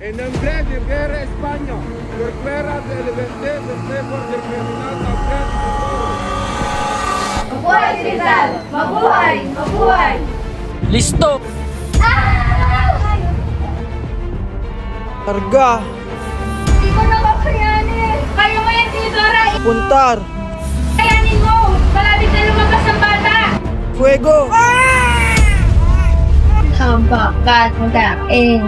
En nombre de Guerra España, por fuera de libertad, por del criminal también de todos. Mabuhay Rizal! Mabuhay! Mabuhay! Listo! Karga! Di ko na kakayanin! Kaya mo yan, Theodora! Puntar! Kayanin mo! Malapit na lumabas ang bata! Fuego! Habakat daing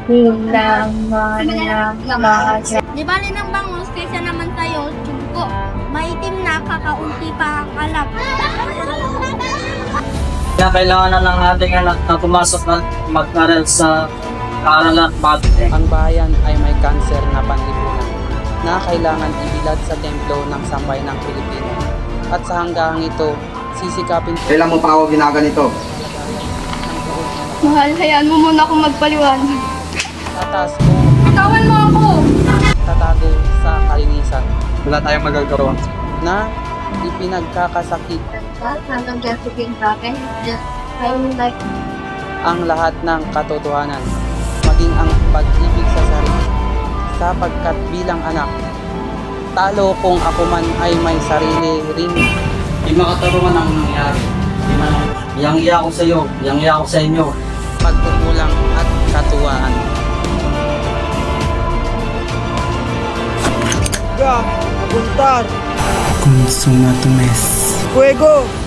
hulaman ng mga. Di bali ng bangus kaysa naman tayo, tsugo. Maitim na, kakaunti pa ang alam. Kaya kailangan na ng ating anak na pumasok na mag-aral sa kaaralan bago. Ang bayan ay may kanser na panlipunan na kailangan ibilad sa templo ng Sambay ng Pilipino. At sa hanggang ito, sisikapin ko Kailan mo pa ako ginaganito? Mahal, hayaan mo muna akong magpaliwanag. tatas ko Bitawan mo ako! tatago sa kalinisan Wala tayong magagawa. na ipinagkakasakit Hanggang dyan sabihin sa akin, I like ang lahat ng katotohanan, maging ang pag-ibig sa sarili, sapagkat bilang anak, talo kung ako man ay may sarili rin. Di makatarungan ang nangyari. Yang-iya ko sa iyo, yang-iya ko sa inyo. Pagkukulang at katuwaan. Karga! Puntar! Consumato mes. Fuego!